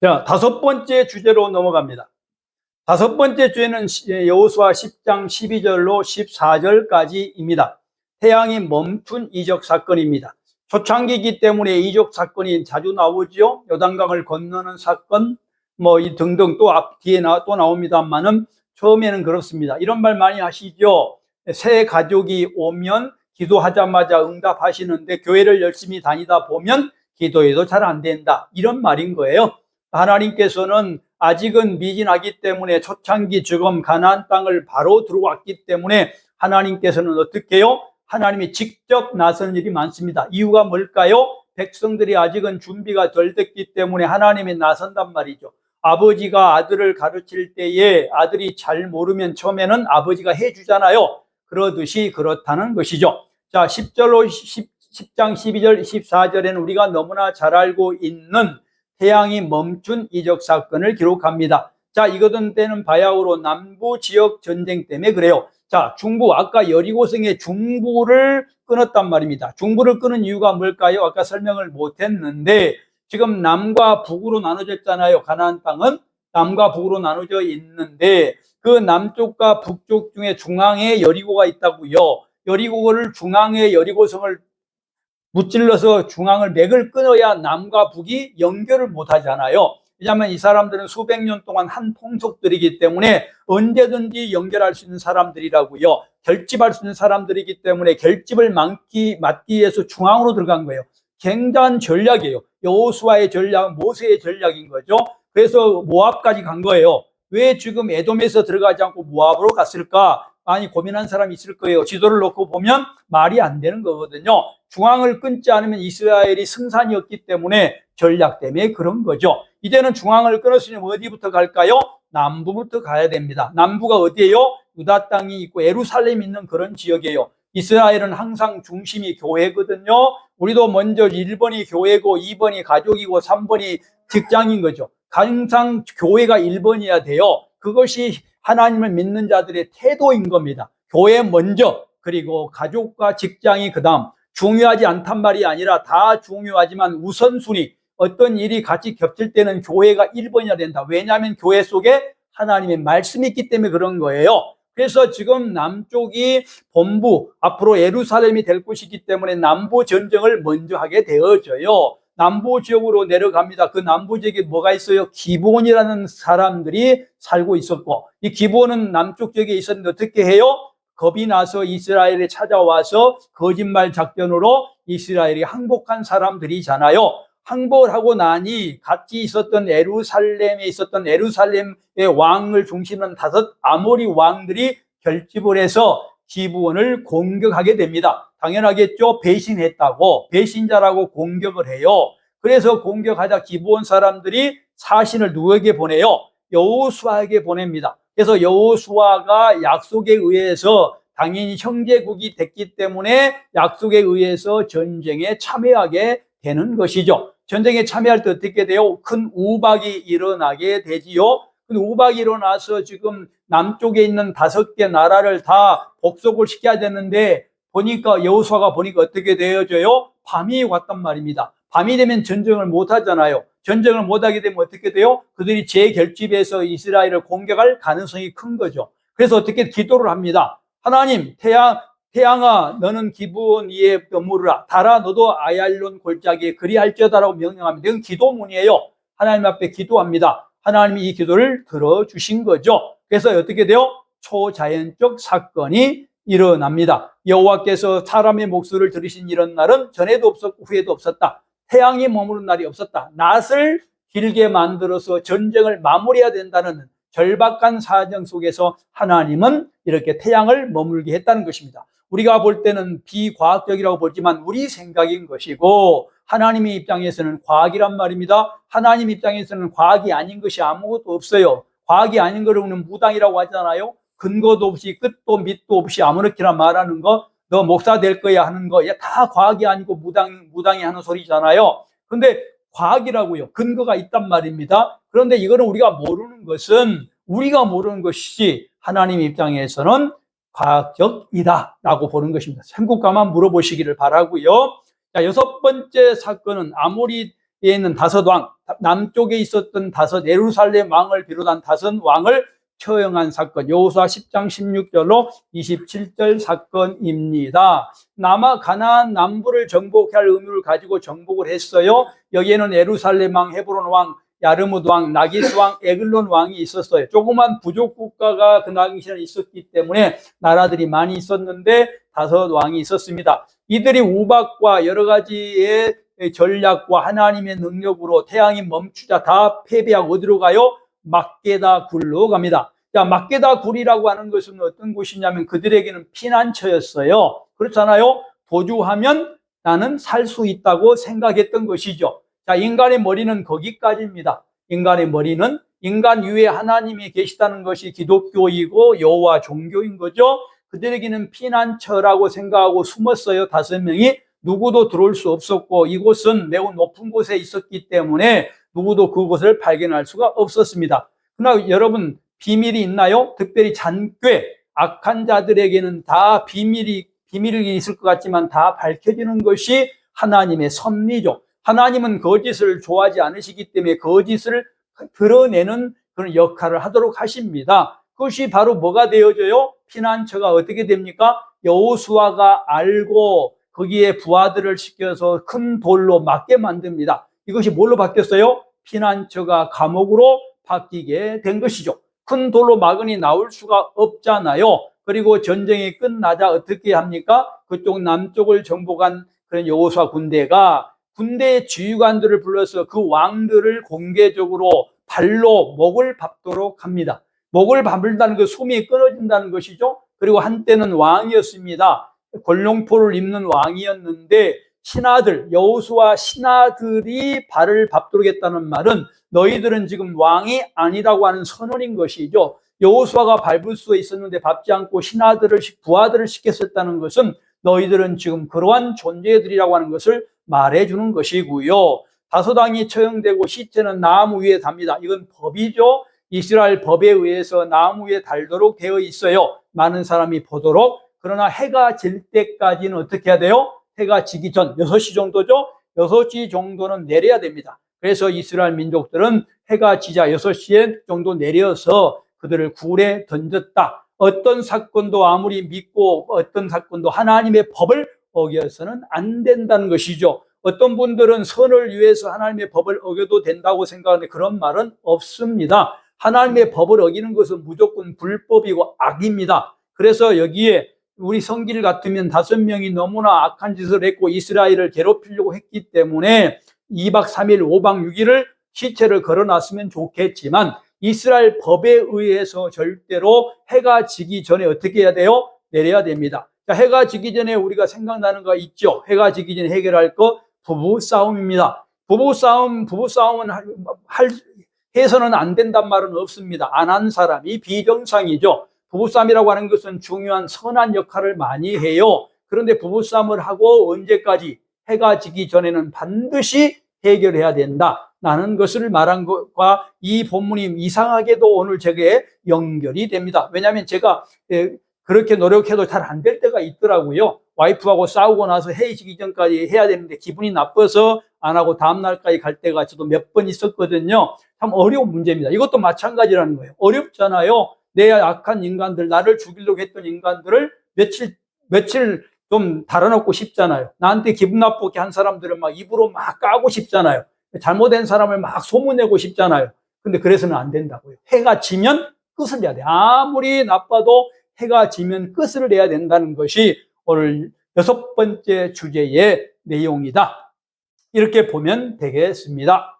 자, 다섯 번째 주제로 넘어갑니다. 다섯 번째 주제는 여호수아 10장 12절로 14절까지입니다. 태양이 멈춘 이적 사건입니다. 초창기이기 때문에 이적 사건이 자주 나오죠. 요단강을 건너는 사건, 이 등등 또 뒤에 또 나옵니다만은 처음에는 그렇습니다. 이런 말 많이 하시죠. 새 가족이 오면 기도하자마자 응답하시는데 교회를 열심히 다니다 보면 기도해도 잘 안 된다. 이런 말인 거예요. 하나님께서는 아직은 미진하기 때문에 초창기 지금 가나안 땅을 바로 들어왔기 때문에 하나님께서는 어떻게 해요? 하나님이 직접 나서는 일이 많습니다. 이유가 뭘까요? 백성들이 아직은 준비가 덜 됐기 때문에 하나님이 나선단 말이죠. 아버지가 아들을 가르칠 때에 아들이 잘 모르면 처음에는 아버지가 해주잖아요. 그러듯이 그렇다는 것이죠. 자, 10장 12절 14절에는 우리가 너무나 잘 알고 있는 태양이 멈춘 이적 사건을 기록합니다. 자, 이거는 때는 바야흐로 남부 지역 전쟁 때문에 그래요. 자, 중부, 아까 여리고성의 중부를 끊었단 말입니다. 중부를 끊은 이유가 뭘까요? 아까 설명을 못했는데 지금 남과 북으로 나눠져 있잖아요. 가나안 땅은 남과 북으로 나눠져 있는데 그 남쪽과 북쪽 중에 중앙에 여리고가 있다고요. 여리고를 중앙에 여리고성을 무찔러서 중앙을 맥을 끊어야 남과 북이 연결을 못 하잖아요. 왜냐하면 이 사람들은 수백 년 동안 한 통속들이기 때문에 언제든지 연결할 수 있는 사람들이라고요. 결집할 수 있는 사람들이기 때문에 결집을 막기 위해서 중앙으로 들어간 거예요. 굉장한 전략이에요. 여호수아의 전략, 모세의 전략인 거죠. 그래서 모압까지 간 거예요. 왜 지금 에돔에서 들어가지 않고 모압으로 갔을까? 많이 고민한 사람이 있을 거예요. 지도를 놓고 보면 말이 안 되는 거거든요. 중앙을 끊지 않으면 이스라엘이 승산이 없기 때문에 전략 때문에 그런 거죠. 이제는 중앙을 끊었으면 어디부터 갈까요? 남부부터 가야 됩니다. 남부가 어디예요? 유다 땅이 있고 예루살렘이 있는 그런 지역이에요. 이스라엘은 항상 중심이 교회거든요. 우리도 먼저 1번이 교회고 2번이 가족이고 3번이 직장인 거죠. 항상 교회가 1번이어야 돼요. 그것이 하나님을 믿는 자들의 태도인 겁니다. 교회 먼저, 그리고 가족과 직장이 그 다음. 중요하지 않단 말이 아니라 다 중요하지만 우선순위, 어떤 일이 같이 겹칠 때는 교회가 1번이어야 된다. 왜냐하면 교회 속에 하나님의 말씀이 있기 때문에 그런 거예요. 그래서 지금 남쪽이 본부, 앞으로 예루살렘이 될 곳이기 때문에 남부 전쟁을 먼저 하게 되어져요. 남부 지역으로 내려갑니다. 그 남부 지역에 뭐가 있어요? 기브온이라는 사람들이 살고 있었고, 이 기브온은 남쪽 지역에 있었는데 어떻게 해요? 겁이 나서 이스라엘에 찾아와서 거짓말 작전으로 이스라엘이 항복한 사람들이잖아요. 항복을 하고 나니 같이 있었던 예루살렘에 있었던 예루살렘의 왕을 중심으로 5 아모리 왕들이 결집을 해서 기브온을 공격하게 됩니다. 당연하겠죠. 배신했다고, 배신자라고 공격을 해요. 그래서 공격하자 기브온 사람들이 사신을 누구에게 보내요? 여호수아에게 보냅니다. 그래서 여호수아가 약속에 의해서 당연히 형제국이 됐기 때문에 약속에 의해서 전쟁에 참여하게 되는 것이죠. 전쟁에 참여할 때 어떻게 돼요? 큰 우박이 일어나게 되지요. 그 우박이 일어나서 지금 남쪽에 있는 5개 나라를 다 복속을 시켜야 되는데 보니까 여호수아가 보니까 어떻게 되어져요? 밤이 왔단 말입니다. 밤이 되면 전쟁을 못 하잖아요. 전쟁을 못 하게 되면 어떻게 돼요? 그들이 재결집해서 이스라엘을 공격할 가능성이 큰 거죠. 그래서 어떻게 기도를 합니다. 하나님, 태양아, 너는 기브온 위에 머무르라. 달아, 너도 아얄론 골짜기에 그리할지어다라고 명령합니다. 이건 기도문이에요. 하나님 앞에 기도합니다. 하나님이 이 기도를 들어주신 거죠. 그래서 어떻게 돼요? 초자연적 사건이 일어납니다. 여호와께서 사람의 목소리를 들으신 이런 날은 전에도 없었고 후에도 없었다. 태양이 머무는 날이 없었다. 낫을 길게 만들어서 전쟁을 마무리해야 된다는 절박한 사정 속에서 하나님은 이렇게 태양을 머물게 했다는 것입니다. 우리가 볼 때는 비과학적이라고 보지만 우리 생각인 것이고 하나님의 입장에서는 과학이란 말입니다. 하나님 입장에서는 과학이 아닌 것이 아무것도 없어요. 과학이 아닌 거를 우리는 무당이라고 하잖아요. 근거도 없이 끝도 밑도 없이 아무렇게나 말하는 거, 너 목사 될 거야 하는 거, 다 과학이 아니고 무당이 하는 소리잖아요. 근데 과학이라고요. 근거가 있단 말입니다. 그런데 이거는 우리가 모르는 것이지 하나님 입장에서는 과학적이다 라고 보는 것입니다. 생국가만 물어보시기를 바라고요. 자, 6번째 사건은 아모리 있는 다섯 왕, 남쪽에 있었던 다섯 예루살렘 왕을 비롯한 다섯 왕을 처형한 사건, 여호수아 10장 16절로 27절 사건입니다. 남아 가나안 남부를 정복할 의무를 가지고 정복을 했어요. 여기에는 예루살렘 왕, 헤브론 왕, 야르무드 왕, 나기스 왕, 에글론 왕이 있었어요. 조그만 부족 국가가 그 당시에는 있었기 때문에 나라들이 많이 있었는데 다섯 왕이 있었습니다. 이들이 우박과 여러 가지의 전략과 하나님의 능력으로 태양이 멈추자 다 패배하고 어디로 가요? 막게다 굴로 갑니다. 자, 막게다 굴이라고 하는 것은 어떤 곳이냐면 그들에게는 피난처였어요. 그렇잖아요. 도주하면 나는 살 수 있다고 생각했던 것이죠. 자, 인간의 머리는 거기까지입니다. 인간의 머리는 인간 위에 하나님이 계시다는 것이 기독교이고 여호와 종교인 거죠. 그들에게는 피난처라고 생각하고 숨었어요. 다섯 명이. 누구도 들어올 수 없었고 이곳은 매우 높은 곳에 있었기 때문에 누구도 그곳을 발견할 수가 없었습니다. 그러나 여러분, 비밀이 있나요? 특별히 잔꾀, 악한 자들에게는 다 비밀이 있을 것 같지만 다 밝혀지는 것이 하나님의 섭리죠. 하나님은 거짓을 좋아하지 않으시기 때문에 거짓을 드러내는 그런 역할을 하도록 하십니다. 그것이 바로 뭐가 되어져요? 피난처가 어떻게 됩니까? 여호수아가 알고 거기에 부하들을 시켜서 큰 돌로 막게 만듭니다. 이것이 뭘로 바뀌었어요? 피난처가 감옥으로 바뀌게 된 것이죠. 큰 돌로 막으니 나올 수가 없잖아요. 그리고 전쟁이 끝나자 어떻게 합니까? 그쪽 남쪽을 정복한 그런 여호수아 군대가 군대의 지휘관들을 불러서 그 왕들을 공개적으로 발로 목을 밟도록 합니다. 목을 밟는다는 그 숨이 끊어진다는 것이죠. 그리고 한때는 왕이었습니다. 권룡포를 입는 왕이었는데 신하들, 여호수아 신하들이 발을 밟도록 했다는 말은 너희들은 지금 왕이 아니라고 하는 선언인 것이죠. 여호수아가 밟을 수 있었는데 밟지 않고 신하들을, 부하들을 시켰었다는 것은 너희들은 지금 그러한 존재들이라고 하는 것을 말해주는 것이고요. 다섯 왕이 처형되고 시체는 나무 위에 답니다. 이건 법이죠. 이스라엘 법에 의해서 나무 위에 달도록 되어 있어요. 많은 사람이 보도록. 그러나 해가 질 때까지는 어떻게 해야 돼요? 해가 지기 전 6시 정도죠. 6시 정도는 내려야 됩니다. 그래서 이스라엘 민족들은 해가 지자 6시에 정도 내려서 그들을 굴에 던졌다. 어떤 사건도 아무리 믿고 어떤 사건도 하나님의 법을 어겨서는 안 된다는 것이죠. 어떤 분들은 선을 위해서 하나님의 법을 어겨도 된다고 생각하는데 그런 말은 없습니다. 하나님의 법을 어기는 것은 무조건 불법이고 악입니다. 그래서 여기에 우리 성길 같으면 5명이 너무나 악한 짓을 했고 이스라엘을 괴롭히려고 했기 때문에 2박 3일, 5박 6일을 시체를 걸어놨으면 좋겠지만 이스라엘 법에 의해서 절대로 해가 지기 전에 어떻게 해야 돼요? 내려야 됩니다. 자, 해가 지기 전에 우리가 생각나는 거 있죠? 해가 지기 전에 해결할 거 부부싸움입니다. 부부싸움은 해서는 안 된단 말은 없습니다. 안 한 사람이 비정상이죠. 부부싸움이라고 하는 것은 중요한 선한 역할을 많이 해요. 그런데 부부싸움을 하고 언제까지? 해가 지기 전에는 반드시 해결해야 된다라는 것을 말한 것과 이 본문이 이상하게도 오늘 제게 연결이 됩니다. 왜냐하면 제가 그렇게 노력해도 잘 안 될 때가 있더라고요. 와이프하고 싸우고 나서 헤어지기 전까지 해야 되는데 기분이 나빠서 안 하고 다음날까지 갈 때가 저도 몇 번 있었거든요. 참 어려운 문제입니다. 이것도 마찬가지라는 거예요. 어렵잖아요. 내 악한 인간들, 나를 죽이려고 했던 인간들을 며칠 좀 달아놓고 싶잖아요. 나한테 기분 나쁘게 한 사람들은 막 입으로 막 까고 싶잖아요. 잘못된 사람을 막 소문내고 싶잖아요. 근데 그래서는 안 된다고요. 해가 지면 끝을 내야 돼. 아무리 나빠도 해가 지면 끝을 내야 된다는 것이 오늘 6번째 주제의 내용이다. 이렇게 보면 되겠습니다.